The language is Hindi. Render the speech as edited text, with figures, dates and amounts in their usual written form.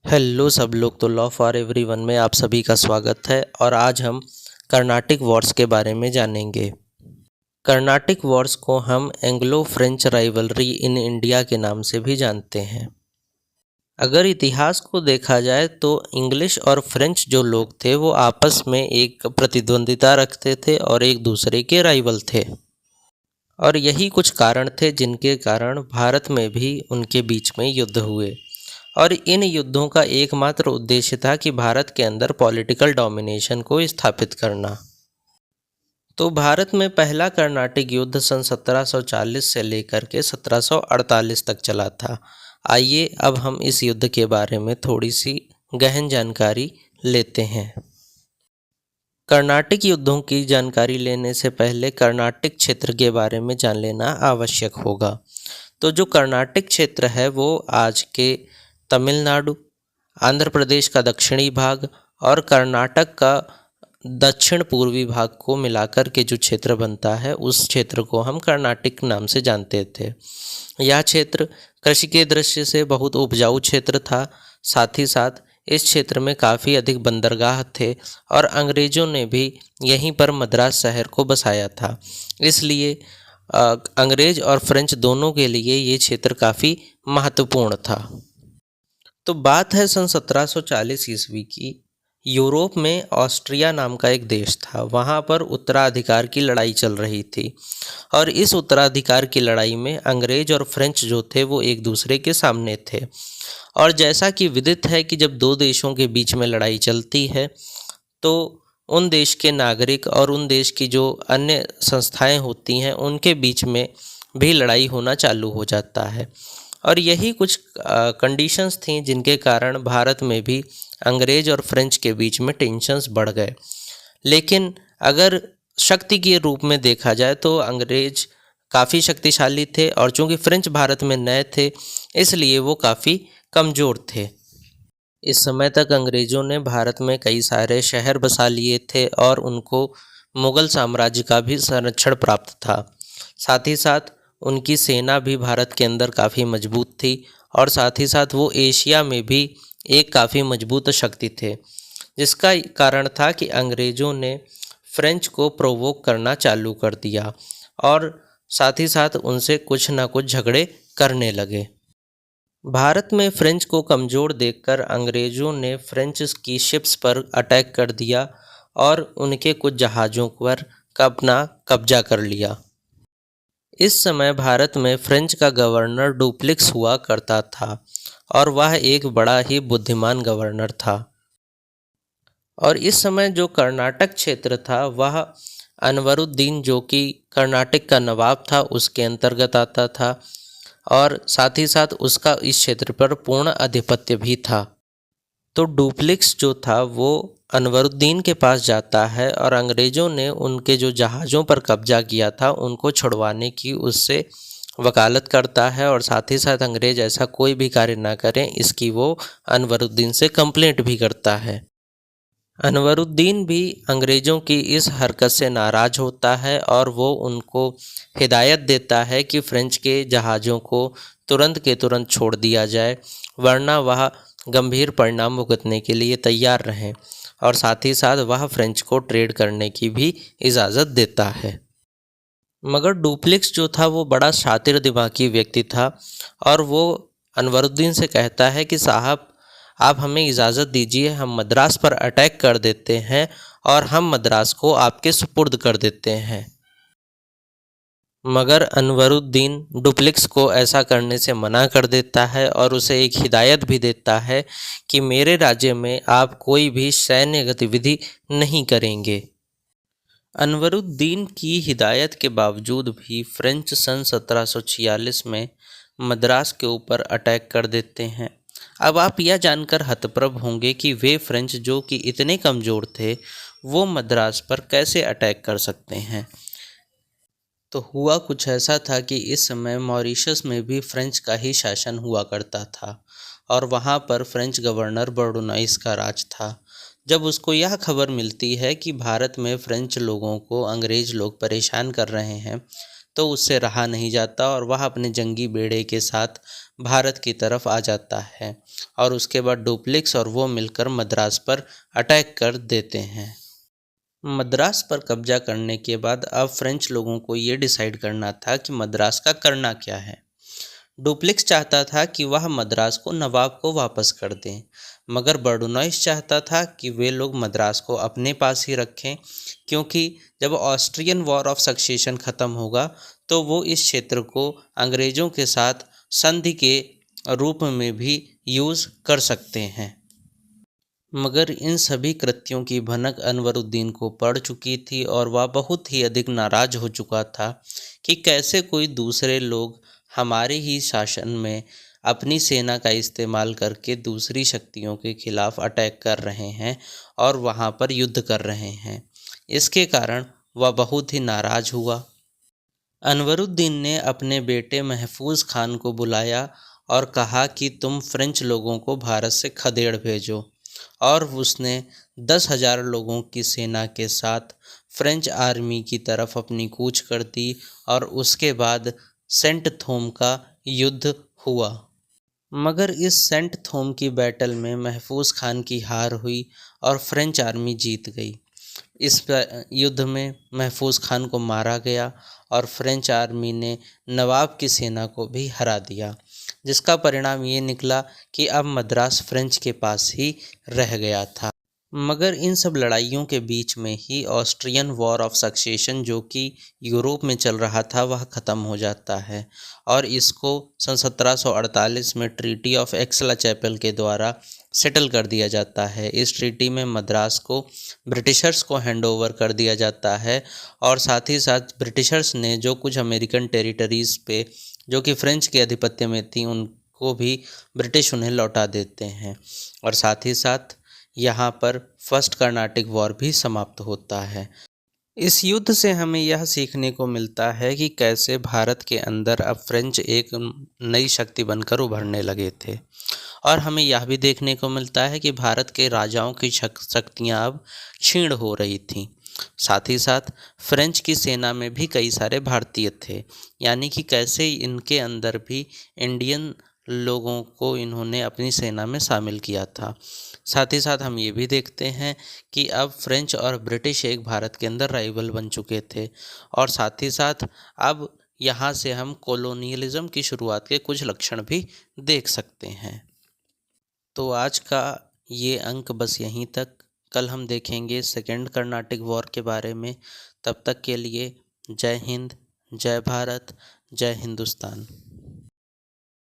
हेलो सब लोग। तो लॉ फॉर एवरीवन में आप सभी का स्वागत है और आज हम कर्नाटिक वॉर्स के बारे में जानेंगे। कर्नाटिक वॉर्स को हम Anglo French rivalry in India के नाम से भी जानते हैं। अगर इतिहास को देखा जाए तो इंग्लिश और फ्रेंच जो लोग थे वो आपस में एक प्रतिद्वंदिता रखते थे और एक दूसरे के राइवल थे, और यही कुछ कारण थे जिनके कारण भारत में भी उनके बीच में युद्ध हुए। और इन युद्धों का एकमात्र उद्देश्य था कि भारत के अंदर पॉलिटिकल डोमिनेशन को स्थापित करना। तो भारत में पहला कर्नाटिक युद्ध सन 1740 से लेकर के 1748 तक चला था। आइए अब हम इस युद्ध के बारे में थोड़ी सी गहन जानकारी लेते हैं। कर्नाटिक युद्धों की जानकारी लेने से पहले कर्नाटिक क्षेत्र के बारे में जान लेना आवश्यक होगा। तो जो कर्नाटिक क्षेत्र है वो आज के तमिलनाडु, आंध्र प्रदेश का दक्षिणी भाग और कर्नाटक का दक्षिण पूर्वी भाग को मिलाकर के जो क्षेत्र बनता है उस क्षेत्र को हम कर्नाटिक नाम से जानते थे। यह क्षेत्र कृषि के दृष्टि से बहुत उपजाऊ क्षेत्र था। साथ ही साथ इस क्षेत्र में काफ़ी अधिक बंदरगाह थे और अंग्रेज़ों ने भी यहीं पर मद्रास शहर को बसाया था। इसलिए अंग्रेज़ और फ्रेंच दोनों के लिए ये क्षेत्र काफ़ी महत्वपूर्ण था। तो बात है सन 1740 ईस्वी की। यूरोप में ऑस्ट्रिया नाम का एक देश था, वहाँ पर उत्तराधिकार की लड़ाई चल रही थी और इस उत्तराधिकार की लड़ाई में अंग्रेज और फ्रेंच जो थे वो एक दूसरे के सामने थे। और जैसा कि विदित है कि जब दो देशों के बीच में लड़ाई चलती है तो उन देश के नागरिक और उन देश की जो अन्य संस्थाएं होती हैं उनके बीच में भी लड़ाई होना चालू हो जाता है। और यही कुछ कंडीशंस थी जिनके कारण भारत में भी अंग्रेज और फ्रेंच के बीच में टेंशन्स बढ़ गए। लेकिन अगर शक्ति के रूप में देखा जाए तो अंग्रेज काफ़ी शक्तिशाली थे और चूंकि फ्रेंच भारत में नए थे इसलिए वो काफ़ी कमज़ोर थे। इस समय तक अंग्रेज़ों ने भारत में कई सारे शहर बसा लिए थे और उनको मुग़ल साम्राज्य का भी संरक्षण प्राप्त था। साथ ही साथ उनकी सेना भी भारत के अंदर काफ़ी मजबूत थी और साथ ही साथ वो एशिया में भी एक काफ़ी मजबूत शक्ति थे, जिसका कारण था कि अंग्रेज़ों ने फ्रेंच को प्रोवोक करना चालू कर दिया और साथ ही साथ उनसे कुछ ना कुछ झगड़े करने लगे। भारत में फ्रेंच को कमज़ोर देखकर अंग्रेज़ों ने फ्रेंच की शिप्स पर अटैक कर दिया और उनके कुछ जहाज़ों पर अपना कब्जा कर लिया। इस समय भारत में फ्रेंच का गवर्नर डुप्लिक्स हुआ करता था और वह एक बड़ा ही बुद्धिमान गवर्नर था। और इस समय जो कर्नाटक क्षेत्र था वह अनवरुद्दीन जो कि कर्नाटक का नवाब था उसके अंतर्गत आता था और साथ ही साथ उसका इस क्षेत्र पर पूर्ण आधिपत्य भी था। तो डुप्लिक्स जो था वो अनवरुद्दीन के पास जाता है और अंग्रेज़ों ने उनके जो जहाज़ों पर कब्जा किया था उनको छुड़वाने की उससे वकालत करता है और साथ ही साथ अंग्रेज़ ऐसा कोई भी कार्य ना करें इसकी वो अनवरुद्दीन से कंप्लेंट भी करता है। अनवरुद्दीन भी अंग्रेज़ों की इस हरकत से नाराज़ होता है और वो उनको हिदायत देता है कि फ्रेंच के जहाज़ों को तुरंत के तुरंत छोड़ दिया जाए, वरना वह गंभीर परिणाम भुगतने के लिए तैयार रहें। और साथ ही साथ वह फ्रेंच को ट्रेड करने की भी इजाज़त देता है। मगर डुप्लिक्स जो था वो बड़ा शातिर दिमागी व्यक्ति था और वो अनवरुद्दीन से कहता है कि साहब आप हमें इजाज़त दीजिए, हम मद्रास पर अटैक कर देते हैं और हम मद्रास को आपके सुपुर्द कर देते हैं। मगर अनवरुद्दीन डुप्लिक्स को ऐसा करने से मना कर देता है और उसे एक हिदायत भी देता है कि मेरे राज्य में आप कोई भी सैन्य गतिविधि नहीं करेंगे। अनवरुद्दीन की हिदायत के बावजूद भी फ्रेंच सन 1746 में मद्रास के ऊपर अटैक कर देते हैं। अब आप यह जानकर हतप्रभ होंगे कि वे फ्रेंच जो कि इतने कमज़ोर थे वो मद्रास पर कैसे अटैक कर सकते हैं। तो हुआ कुछ ऐसा था कि इस समय मॉरिशस में भी फ्रेंच का ही शासन हुआ करता था और वहाँ पर फ्रेंच गवर्नर बर्डोनाइस का राज था। जब उसको यह खबर मिलती है कि भारत में फ्रेंच लोगों को अंग्रेज़ लोग परेशान कर रहे हैं तो उससे रहा नहीं जाता और वह अपने जंगी बेड़े के साथ भारत की तरफ आ जाता है और उसके बाद डुप्लेक्स और वो मिलकर मद्रास पर अटैक कर देते हैं। मद्रास पर कब्जा करने के बाद अब फ्रेंच लोगों को ये डिसाइड करना था कि मद्रास का करना क्या है। डुप्लेक्स चाहता था कि वह मद्रास को नवाब को वापस कर दें, मगर बर्डुनॉइस चाहता था कि वे लोग मद्रास को अपने पास ही रखें, क्योंकि जब ऑस्ट्रियन वॉर ऑफ सक्सेशन ख़त्म होगा तो वो इस क्षेत्र को अंग्रेज़ों के साथ संधि के रूप में भी यूज़ कर सकते हैं। मगर इन सभी कृत्यों की भनक अनवरुद्दीन को पड़ चुकी थी और वह बहुत ही अधिक नाराज हो चुका था कि कैसे कोई दूसरे लोग हमारे ही शासन में अपनी सेना का इस्तेमाल करके दूसरी शक्तियों के खिलाफ अटैक कर रहे हैं और वहाँ पर युद्ध कर रहे हैं। इसके कारण वह बहुत ही नाराज हुआ। अनवरुद्दीन ने अपने बेटे महफूज खान को बुलाया और कहा कि तुम फ्रेंच लोगों को भारत से खदेड़ भेजो, और उसने 10,000 लोगों की सेना के साथ फ्रेंच आर्मी की तरफ अपनी कूच कर दी और उसके बाद सेंट थोम का युद्ध हुआ। मगर इस सेंट थोम की बैटल में महफूज खान की हार हुई और फ्रेंच आर्मी जीत गई। इस युद्ध में महफूज खान को मारा गया और फ्रेंच आर्मी ने नवाब की सेना को भी हरा दिया, जिसका परिणाम ये निकला कि अब मद्रास फ्रेंच के पास ही रह गया था। मगर इन सब लड़ाइयों के बीच में ही ऑस्ट्रियन वॉर ऑफ सक्सेशन, जो कि यूरोप में चल रहा था, वह ख़त्म हो जाता है और इसको सन 1748 में ट्रीटी ऑफ एक्सला-चैपल के द्वारा सेटल कर दिया जाता है। इस ट्रीटी में मद्रास को ब्रिटिशर्स को हैंड ओवर कर दिया जाता है और साथ ही साथ ब्रिटिशर्स ने जो कुछ अमेरिकन टेरिटरीज़ पे जो कि फ्रेंच के आधिपत्य में थी उनको भी ब्रिटिश उन्हें लौटा देते हैं और साथ ही साथ यहाँ पर फर्स्ट कर्नाटिक वॉर भी समाप्त होता है। इस युद्ध से हमें यह सीखने को मिलता है कि कैसे भारत के अंदर अब फ्रेंच एक नई शक्ति बनकर उभरने लगे थे और हमें यह भी देखने को मिलता है कि भारत के राजाओं की शक्तियाँ अब क्षीण हो रही थीं। साथ ही साथ फ्रेंच की सेना में भी कई सारे भारतीय थे, यानी कि कैसे इनके अंदर भी इंडियन लोगों को इन्होंने अपनी सेना में शामिल किया था। साथ ही साथ हम ये भी देखते हैं कि अब फ्रेंच और ब्रिटिश एक भारत के अंदर राइवल बन चुके थे और साथ ही साथ अब यहाँ से हम कॉलोनियलिज्म की शुरुआत के कुछ लक्षण भी देख सकते हैं। तो आज का ये अंक बस यहीं तक। कल हम देखेंगे सेकेंड कर्नाटिक वॉर के बारे में। तब तक के लिए जय हिंद, जय भारत, जय हिंदुस्तान।